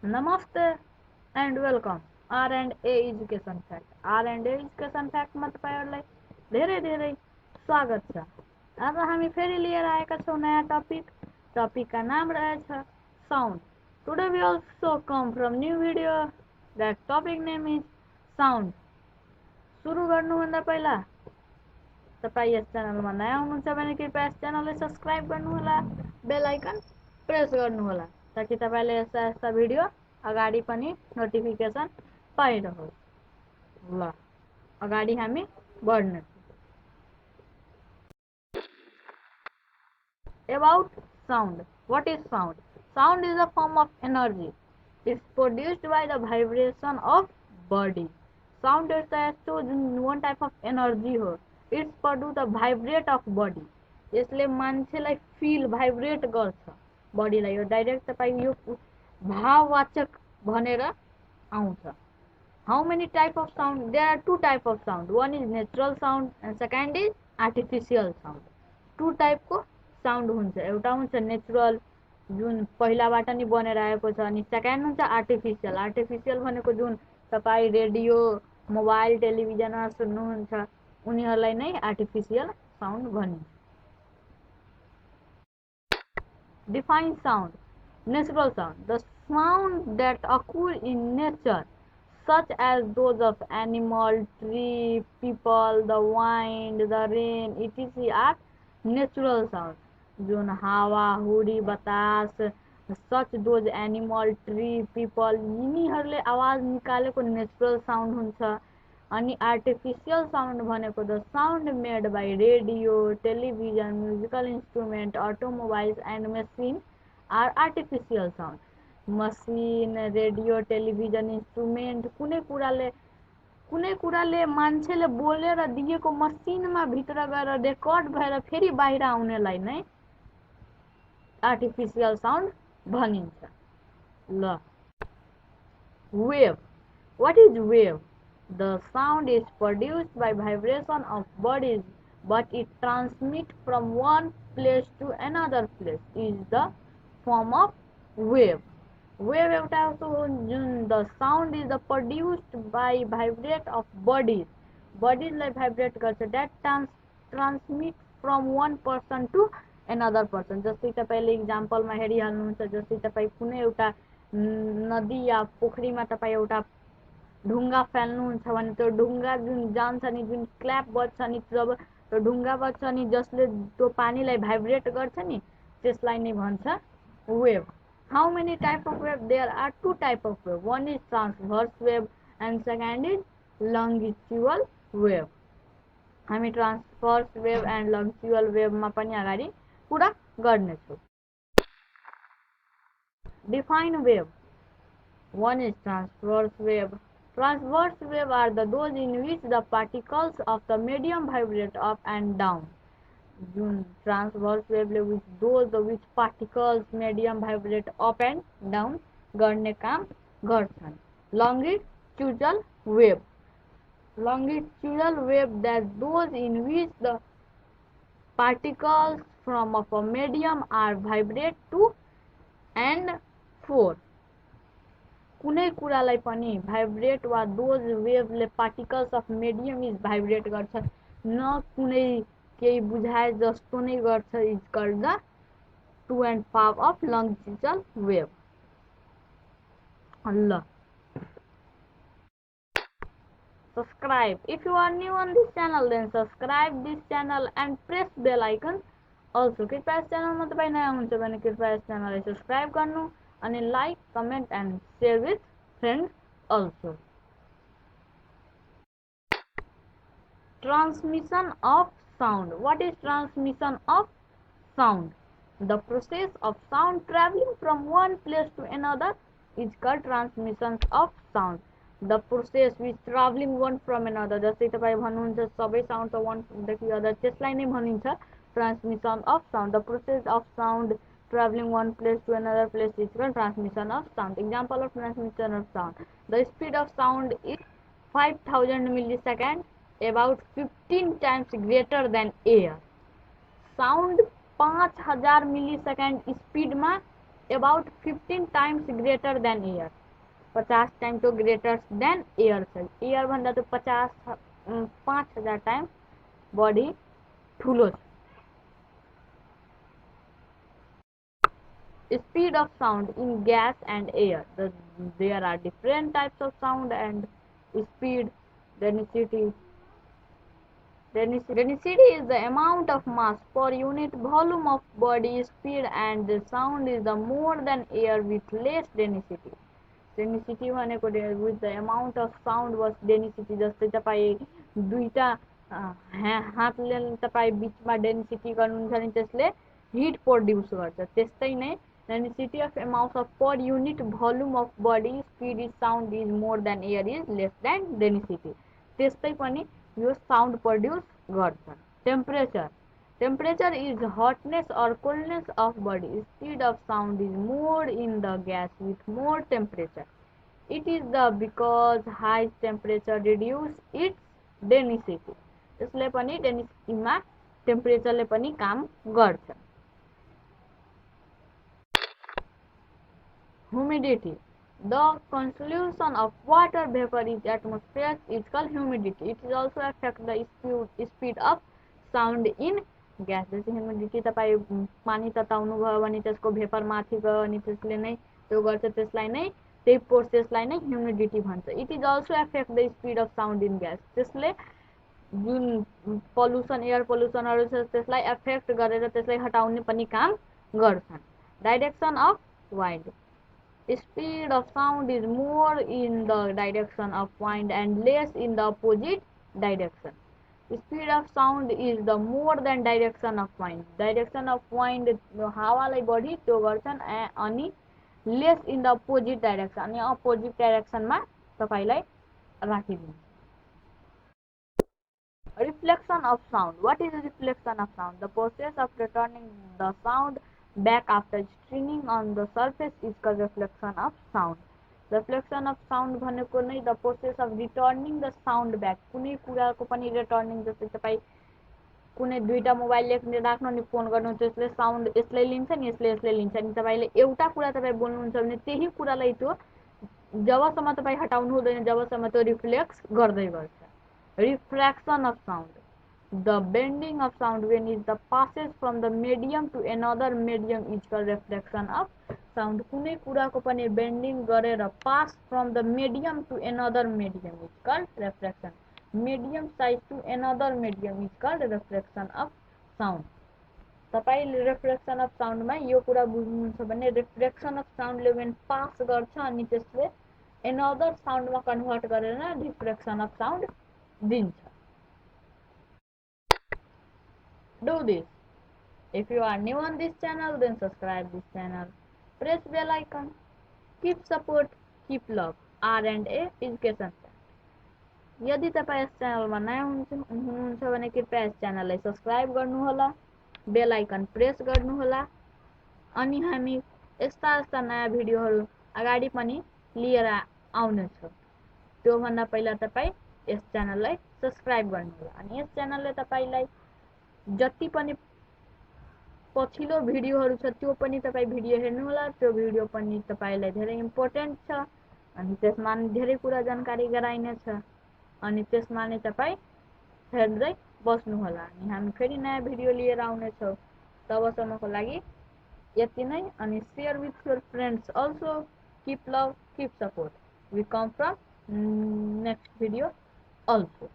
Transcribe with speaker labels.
Speaker 1: Namaste and welcome R&A Education Fact. R&A Education Fact मा तपाईहरुलाई धेरै धेरै स्वागत छ। आज हामी फेरि लिएर आएका छौं नयाँ टपिक। टपिकका नाम रहेछ sound. Today we also come from new video. That topic name is sound. सुरु गर्नुभन्दा पहिला तपाई यस च्यानलमा नयाँ हुनुहुन्छ भने कृपया यस च्यानललाई सब्स्क्राइब गर्नुहोला, बेल आइकन प्रेस गर्नुहोला ताकि तपाईले यस्ता यस्ता भिडियो अगाडि पनि नोटिफिकेसन पाइरहोस्। ल अगाडि हामी बढ्ने About sound. What is sound? Sound is a form of energy. It's produced by the vibration of body. Sound is one type of energy हो. It's produced the vibrate of body. यसले मान्छेलाई feel vibrate गर्छ बडीलाई। यो direct तपाई यो भाववाचक भनेर आउँछ। How many type of sound? There are two type of sound. One is natural sound and second is artificial sound. Two type को साउन्ड हुन्छ। एउटा हुन्छ नेचुरल जुन पहिलाबाट नि बनेर आएको छ, अनि सेकेन्ड हुन्छ आर्टिफिशियल। आर्टिफिशियल भनेको जुन तपाई रेडियो, मोबाइल, टेलिभिजनमा सुन्नुहुन्छ उनीहरुलाई नै आर्टिफिशियल साउन्ड भनिन्छ। Define sound. Natural sound. The sound that occur in nature, such as those of animal, tree, people, the wind, the rain, etc. are natural sound. जुन हावा, hoodie, बतास, such those animal, tree, people यिनीहरुले आवाज निकालेको natural sound हुन्छ। अनि artificial sound भनेको the sound made by radio, television, musical instrument, automobiles and machine are artificial sound. Machine, radio, television instrument कुनै कुराले मान्छेले बोलेर दिएको मसिनमा भित्र गएर रेकर्ड भएर फेरि बाहिर आउनेलाई नै आर्टिफिशियल साउन्ड भनिन्छ। ल wave. What is wave? The sound is produced by vibration of bodies, but it transmits from one place to another place. Is the form of wave. Wave एउटा हो जुन the sound is produced by vibrate of bodies. Bodies लाई vibrate गर्छ। That transmit from one person to another person. जस्तै तपाईले एक्जाम्पलमा हेरिहाल्नुहुन्छ। जस्तै तपाई कुनै एउटा नदी या पोखरीमा तपाई एउटा ढुङ्गा फाल्नुहुन्छ भने त्यो ढुङ्गा जुन जान्छ नि, जुन क्ल्याप बज्छ नि, जब त्यो ढुङ्गा बज्छ नि जसले त्यो पानीलाई भाइब्रेट गर्छ नि त्यसलाई नै भन्छ wave. How many type of wave? There are two type of wave. One is transverse wave and second is longitudinal wave. हामी ट्रान्सभर्स वेभ एन्ड लongitudinal वेभमा पनि अगाडि कुरा गर्नेछौँ। Define wave. One is transverse wave. Transverse wave are those in which the particles of the medium vibrate up and down. Transverse wave with those which particles medium vibrate up and down गर्ने काम गर्छन्। Longitudinal wave. Longitudinal wave that those in which the particles from of a medium are vibrate to and fro. कुनै कुरालाई पनि vibrate वा those वेभले particles of medium is vibrate गर्छ, न कुनै केही बुझाए जस्तो नै गर्छ, is called the two end power of लongitudinal वेभ। ल subscribe. If you are new on this channel, then subscribe this channel and press bell icon. Also, कृपया यस च्यानलमा तपाई नयाँ हुनुहुन्छ भने कृपया यस च्यानललाई सब्स्क्राइब गर्नु अनि like, comment and share with friends also. Transmission of sound. What is transmission of sound? The process of sound traveling from one place to another is called transmission of sound. The process which traveling one from another. जस्तै तपाई भन्नुहुन्छ सबै sound त one देखि other, त्यसलाई नै भनिन्छ transmission of sound. The process of sound traveling one place to another place is called transmission of sound. Example of transmission of sound. The speed of sound is 5000 milliseconds, about 15 times greater than air. Sound 5000 मिलिसेकेन्ड speed में about 15 times greater than air. 50 time तो greater than air छ। Air भन्दा तो 5000 time बढी ठुलो छ। Speed of sound in gas and air. There are different types of sound and speed. Density. Density is the amount of mass per unit volume of body. Speed and the sound is the more than air with less density. Density भनेको with the amount of sound was density. जस्तै तपाईँ दुईटा हातले तपाईँ बिचमा density गर्नुहुन्छ भने त्यसले हिट प्रोड्युस गर्छ। त्यस्तै नै density of amount of per unit volume of body. Speed is sound is more than air is less than density. त्यस्तै पनि यो sound produce गर्छ। Temperature. Temperature is hotness or coolness of body. Speed of sound is more in the gas with more temperature. It is the because high temperature reduce its density. त्यसले पनि डेन्सिटीमा टेम्परेचरले पनि काम गर्छ। Humidity. The consolidation of water vapor in atmosphere is called humidity. It is also affect the speed of sound in gas. जैसे humidity तपाईँ पानी तताउनु भयो भने त्यसको भेपर माथि गयो अनि त्यसले नै त्यो गर्छ, त्यसलाई नै त्यही प्रोसेसलाई नै ह्युमिडिटी भन्छ। It is also effect the speed of sound in gas. त्यसले जुन पल्युसन एयर पल्युसनहरू छ त्यसलाई एफेक्ट गरेर त्यसलाई हटाउने पनि काम गर्छन्। Direction of wind. Speed of sound is more in the direction of wind and less in the opposite direction. Speed of sound is the more than direction of wind. Direction of wind हावालाई बढी त्यो गर्छन् अनि less in the opposite direction अनि opposite direction मा तपाईलाई राखिदिन्छ। Reflection of sound. What is reflection of sound? The process of returning the sound back after stringing on the surface is called reflection of sound. Reflection of sound भनेको नै the process of returning the sound back. कुनै कुराको पनि returning जस्तै तपाईँ कुनै दुईटा mobile राख्नु अनि फोन गर्नुहुन्छ त्यसले साउन्ड यसले लिन्छ नि यसले लिन्छ नि तपाईले एउटा कुरा तपाईँ बोल्नुहुन्छ भने त्यही कुरालाई त्यो जबसम्म तपाईँ हटाउनु हुँदैन जबसम्म त्यो रिफ्लेक्स गर्दै गर्छ। Refraction of sound. The bending of sound when it passes from the medium to another medium is called reflection of sound. कुनै कुराको पनि बेन्डिङ गरेर pass from the medium to another medium is called refraction. Medium size to another medium is called reflection of sound. तपाईले reflection of sound मा यो कुरा बुझ्नुहुन्छ भने reflection of sound ले when pass गर्छ अनि त्यसले another sound मा कन्भर्ट गरेर reflection of sound दिन्छ। Do this. If you are new on this channel, then subscribe this channel. Press bell icon. Keep support, keep love. R&A Education. यदि तपाईं यस च्यानलमा नयाँ हुनुहुन्छ भने कृपया यस च्यानललाई सब्स्क्राइब गर्नुहोला, बेल आइकन प्रेस गर्नुहोला अनि हामी यस्ता यस्ता नयाँ भिडियोहरू अगाडि पनि लिएर आउनेछौँ। त्यो भन्दा पहिला तपाईं यस च्यानललाई सब्स्क्राइब गर्नुहोला अनि यस च्यानलले तपाईलाई जति पनि पछिल्लो भिडियोहरू छ त्यो पनि तपाईँ भिडियो हेर्नुहोला। त्यो भिडियो पनि तपाईलाई धेरै इम्पोर्टेन्ट छ अनि त्यसमा धेरै कुरा जानकारी गराइनेछ अनि त्यसमा नै तपाईँ हेर्दै बस्नुहोला अनि हामी फेरि नयाँ भिडियो लिएर आउनेछौँ। तबसम्मको लागि यति नै अनि share with your friends also. Keep love, keep support. We come from next video also.